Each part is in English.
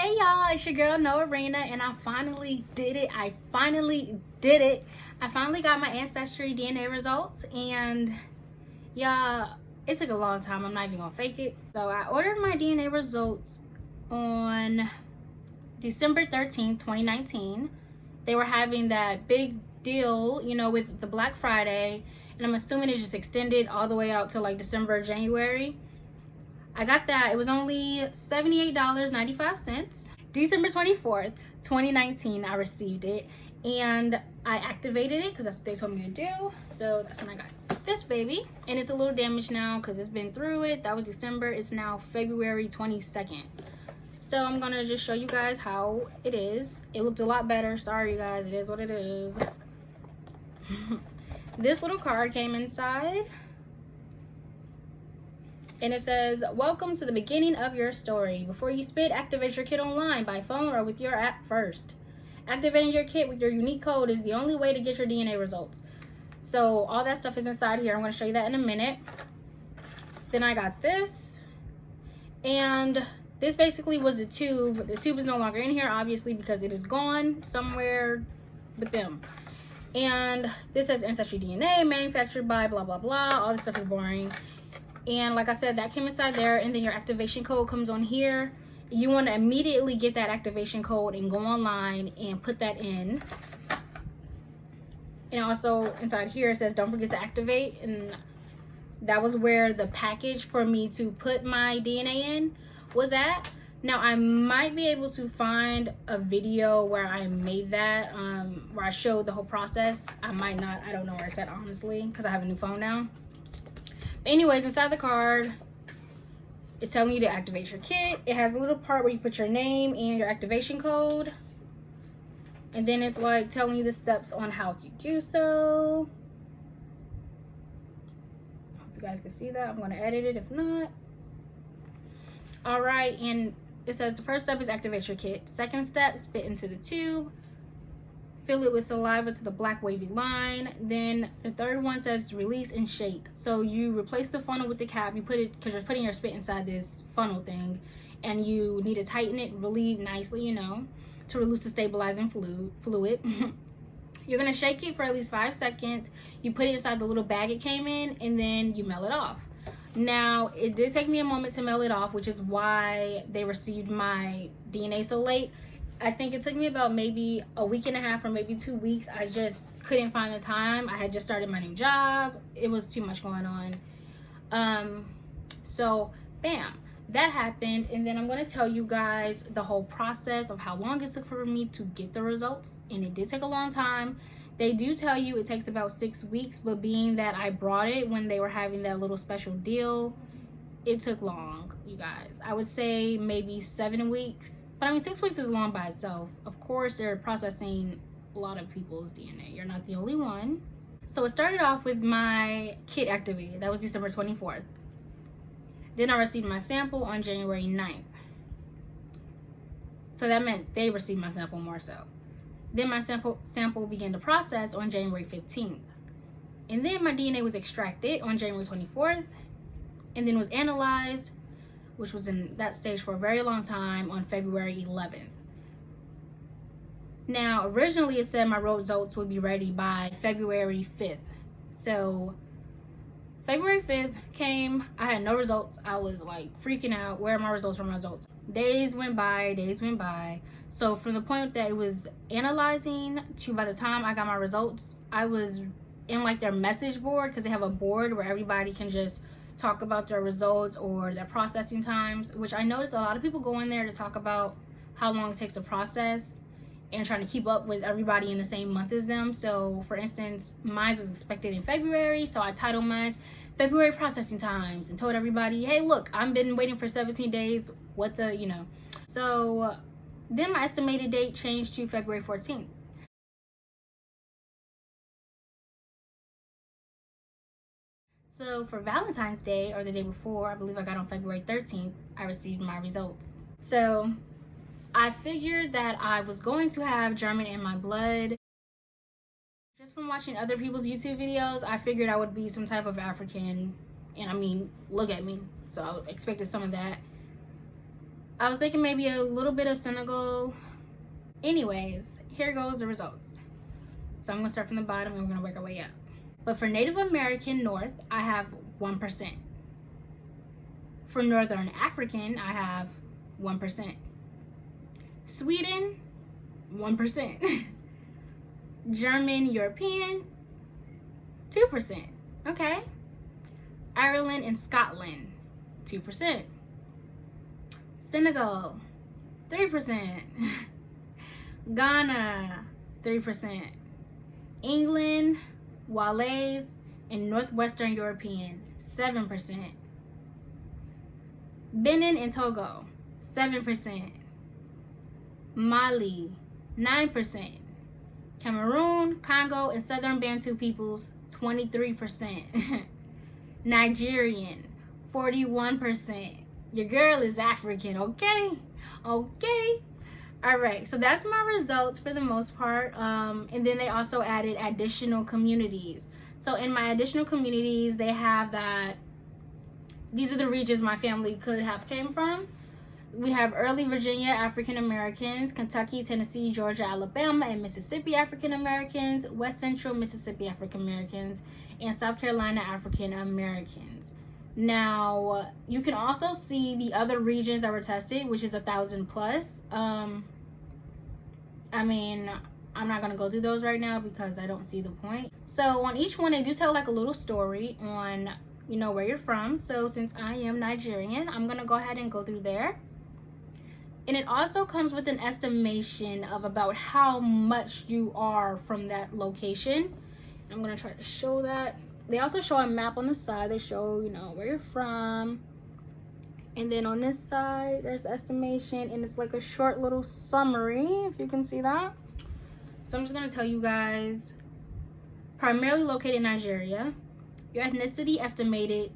Hey y'all, it's your girl Noah Rina, and I finally did it. I finally got my Ancestry DNA results, and yeah, it took a long time. I'm not even gonna fake it. So I ordered my DNA results on December 13th, 2019. They were having that big deal, with the Black Friday, and I'm assuming it's just extended all the way out to like December, January. I got that. It was only $78.95. December 24th, 2019, I received it, and I activated it because that's what they told me to do. So that's when I got this baby, and it's a little damaged now because it's been through it. That was December. It's now February 22nd. So I'm gonna just show you guys how it is. It looked a lot better. Sorry, you guys. It is what it is. This little card came inside, and it says, "Welcome to the beginning of your story. Before you spit, activate your kit online by phone or with your app first. Activating your kit with your unique code is the only way to get your DNA results." So all that stuff is inside here. I'm going to show you that in a minute. Then I got this, and this basically was the tube. The tube is no longer in here, obviously, because it is gone somewhere with them. And this says Ancestry DNA, manufactured by blah blah blah. All this stuff is boring. And like I said, that came inside there, and then your activation code comes on here. You want to immediately get that activation code and go online and put that in. And also inside here it says don't forget to activate, and that was where the package for me to put my DNA in was at. Now I might be able to find a video where I made that, where I showed the whole process. I might not. I don't know where it's at, honestly, because I have a new phone now. Anyways, inside the card, it's telling you to activate your kit. It has a little part where you put your name and your activation code. And then it's like telling you the steps on how to do so. I hope you guys can see that. I'm going to edit it if not. All right, and it says the first step is activate your kit. Second step, spit into the tube. Fill it with saliva to the black wavy line. Then the third one says release and shake. So you replace the funnel with the cap. You put it, because you're putting your spit inside this funnel thing, and you need to tighten it really nicely, to release the stabilizing fluid. You're gonna shake it for at least 5 seconds. You put it inside the little bag it came in, and then you mail it off. Now, it did take me a moment to mail it off, which is why they received my DNA so late. I think it took me about maybe a week and a half or maybe 2 weeks. I just couldn't find the time. I had just started my new job. It was too much going on. So bam, that happened. And then I'm going to tell you guys the whole process of how long it took for me to get the results. And it did take a long time. They do tell you it takes about 6 weeks, but being that I brought it when they were having that little special deal, it took long, you guys. I would say maybe 7 weeks. But I mean, 6 weeks is long by itself. Of course, they're processing a lot of people's DNA. You're not the only one. So it started off with my kit activated. That was December 24th. Then I received my sample on January 9th. So that meant they received my sample more so. Then my sample began to process on January 15th. And then my DNA was extracted on January 24th. And then was analyzed, which was in that stage for a very long time, on February 11th. Now, originally it said my results would be ready by February 5th. So February 5th came, I had no results. I was like freaking out. Where are my results? Where are my results? Days went by. So from the point that it was analyzing to by the time I got my results, I was in like their message board, because they have a board where everybody can just talk about their results or their processing times, which I noticed a lot of people go in there to talk about how long it takes to process and trying to keep up with everybody in the same month as them. So for instance, mine was expected in February, so I titled mine February processing times and told everybody, hey look, I've been waiting for 17 days, what the, So then my estimated date changed to February 14th. So for Valentine's Day, or the day before, I believe I got on February 13th, I received my results. So I figured that I was going to have German in my blood. Just from watching other people's YouTube videos, I figured I would be some type of African. And I mean, look at me. So I expected some of that. I was thinking maybe a little bit of Senegal. Anyways, here goes the results. So I'm going to start from the bottom and we're going to work our way up. But for Native American North, I have 1%. For Northern African, I have 1%. Sweden, 1%. German European, 2%. Okay. Ireland and Scotland, 2%. Senegal, 3%. Ghana, 3%. England, Wales, and Northwestern European, 7%. Benin and Togo, 7%. Mali, 9%. Cameroon, Congo, and Southern Bantu peoples, 23%. Nigerian, 41%. Your girl is African, okay? Okay. All right, so that's my results for the most part. And then they also added additional communities. So in my additional communities, they have that these are the regions my family could have came from. We have early Virginia African Americans, Kentucky, Tennessee, Georgia, Alabama, and Mississippi African Americans, West Central Mississippi African Americans, and South Carolina African Americans. Now, you can also see the other regions that were tested, which is 1,000 plus. I mean, I'm not going to go through those right now because I don't see the point. So on each one, they do tell like a little story on, you know, where you're from. So since I am Nigerian, I'm going to go ahead and go through there. And it also comes with an estimation of about how much you are from that location. I'm going to try to show that. They also show a map on the side. They show, you know, where you're from. And then on this side, there's estimation. And it's like a short little summary, if you can see that. So I'm just going to tell you guys. Primarily located in Nigeria. Your ethnicity estimated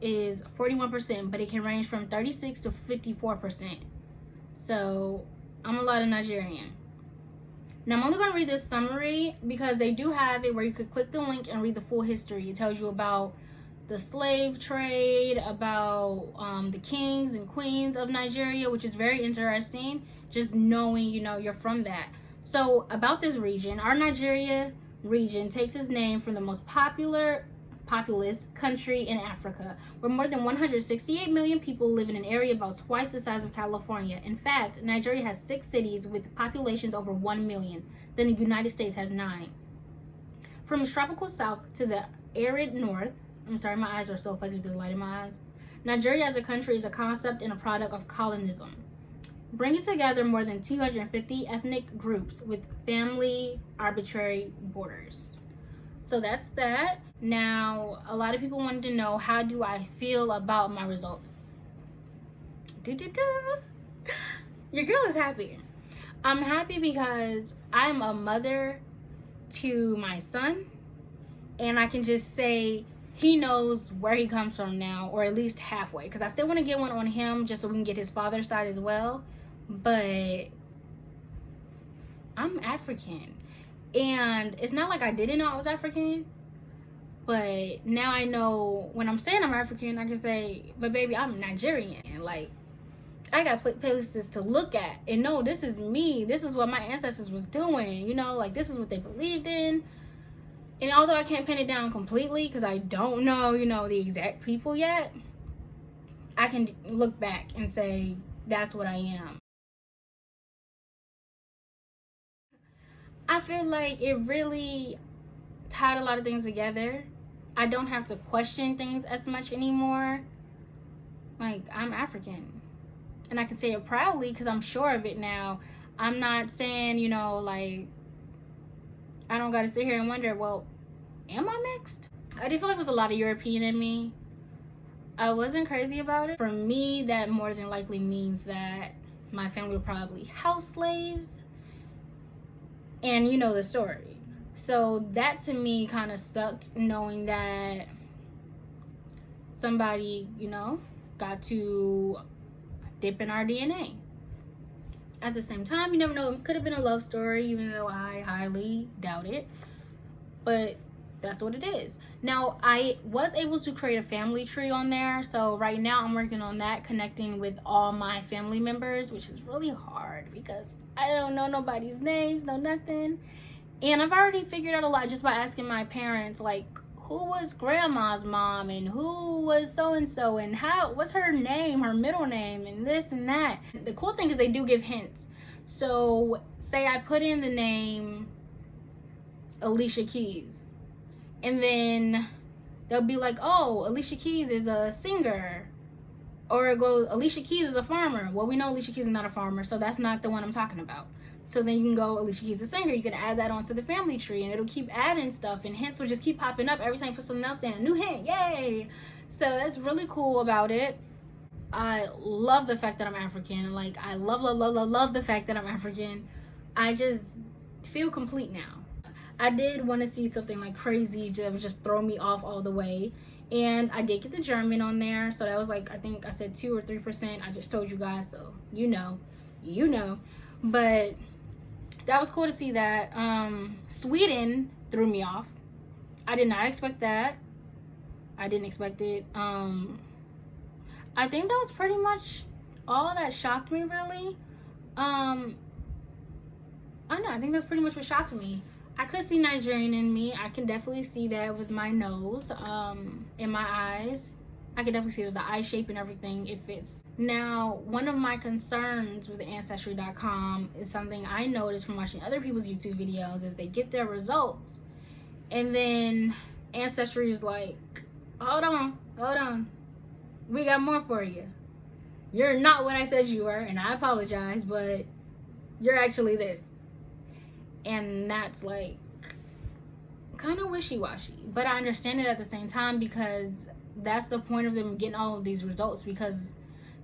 is 41%, but it can range from 36 to 54%. So I'm a lot of Nigerian. Now I'm only going to read this summary because they do have it where you could click the link and read the full history. It tells you about the slave trade, about the kings and queens of Nigeria, which is very interesting, just knowing, you know, you're from that. So about this region, our Nigeria region takes its name from the most populous country in Africa, where more than 168 million people live in an area about twice the size of California. In fact, Nigeria has 6 cities with populations over 1 million. Then the United States has 9. From the tropical south to the arid north, I'm sorry, my eyes are so fuzzy with this light in my eyes. Nigeria as a country is a concept and a product of colonism, bringing together more than 250 ethnic groups with family arbitrary borders. So that's that. Now, a lot of people wanted to know, how do I feel about my results? Your girl is happy. I'm happy because I'm a mother to my son, and I can just say he knows where he comes from now, or at least halfway, because I still want to get one on him just so we can get his father's side as well. But I'm African, and it's not like I didn't know I was African, but now I know when I'm saying I'm African, I can say, but baby, I'm Nigerian. And like, I got places to look at and know this is me. This is what my ancestors was doing, you know, like this is what they believed in. And although I can't pin it down completely because I don't know, you know, the exact people yet, I can look back and say, that's what I am. I feel like it really tied a lot of things together. I don't have to question things as much anymore. Like, I'm African. And I can say it proudly because I'm sure of it now. I'm not saying, you know, like, I don't got to sit here and wonder, well, am I mixed? I did feel like there was a lot of European in me. I wasn't crazy about it. For me, that more than likely means that my family were probably house slaves. And you know the story. So that to me kind of sucked, knowing that somebody, you know, got to dip in our DNA. At the same time, you never know, it could have been a love story, even though I highly doubt it. But that's what it is. Now, I was able to create a family tree on there. So right now I'm working on that, connecting with all my family members, which is really hard because I don't know nobody's names, no nothing. And I've already figured out a lot just by asking my parents, like, who was grandma's mom and who was so-and-so and what's her name, her middle name, and this and that. The cool thing is they do give hints. So say I put in the name Alicia Keys, and then they'll be like, oh, Alicia Keys is a singer, or it goes, Alicia Keys is a farmer. Well, we know Alicia Keys is not a farmer, so that's not the one I'm talking about. So then you can go, Alicia Keys is a singer. You can add that onto the family tree, and it'll keep adding stuff, and hints will just keep popping up every time you put something else in. A new hint, yay! So that's really cool about it. I love the fact that I'm African. Like, I love the fact that I'm African. I just feel complete now. I did want to see something like crazy that would just throw me off all the way. And I did get the German on there. So that was like, I think I said 2 or 3%. I just told you guys, so you know. But that was cool to see that. Sweden threw me off. I did not expect that. I didn't expect it. I think that was pretty much all that shocked me, really. I think that's pretty much what shocked me. I could see Nigerian in me. I can definitely see that with my nose, in my eyes. I can definitely see the eye shape and everything. It fits. Now, one of my concerns with Ancestry.com is something I noticed from watching other people's YouTube videos is they get their results, and then Ancestry is like, hold on. We got more for you. You're not what I said you were, and I apologize, but you're actually this. And that's like kind of wishy-washy. But I understand it at the same time because that's the point of them getting all of these results, because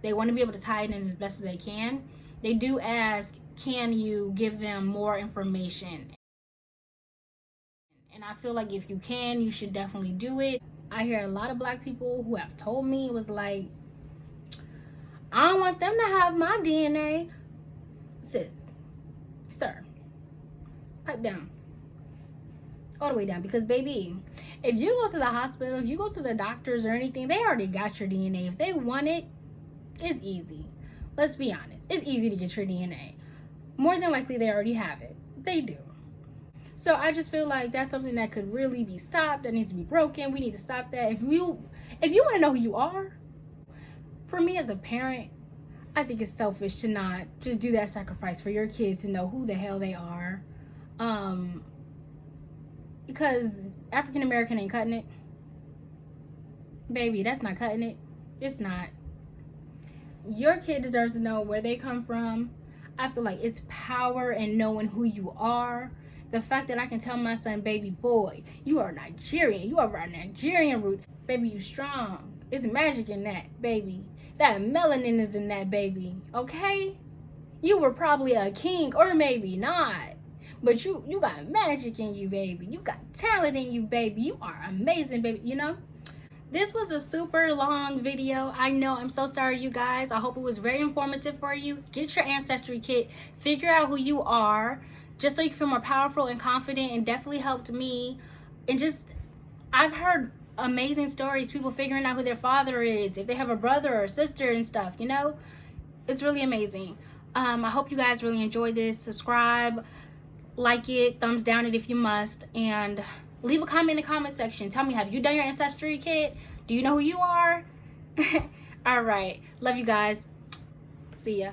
they want to be able to tie it in as best as they can. They do ask, can you give them more information? And I feel like if you can, you should definitely do it. I hear a lot of Black people who have told me, it was like, I don't want them to have my DNA. Sis, sir, pipe down. All the way down. Because, baby, if you go to the hospital, if you go to the doctors or anything, they already got your DNA. If they want it, it's easy. Let's be honest. It's easy to get your DNA. More than likely, they already have it. They do. So I just feel like that's something that could really be stopped. That needs to be broken. We need to stop that. If you want to know who you are, for me as a parent, I think it's selfish to not just do that sacrifice for your kids to know who the hell they are. Because African American ain't cutting it. Baby, that's not cutting it. It's not. Your kid deserves to know where they come from. I feel like it's power in knowing who you are. The fact that I can tell my son, baby boy, you are Nigerian. You have a Nigerian root. Baby, you strong. It's magic in that, baby. That melanin is in that, baby. Okay? You were probably a king, or maybe not. But you got magic in you, baby. You got talent in you, baby. You are amazing, baby. You know? This was a super long video. I know. I'm so sorry, you guys. I hope it was very informative for you. Get your Ancestry kit. Figure out who you are, just so you feel more powerful and confident, and definitely helped me. And just, I've heard amazing stories, people figuring out who their father is, if they have a brother or sister and stuff, you know? It's really amazing. I hope you guys really enjoyed this. Subscribe, like it, thumbs down it if you must, and leave a comment in the comment section. Tell me, have you done your Ancestry kit? Do you know who you are? All right. Love you guys. See ya.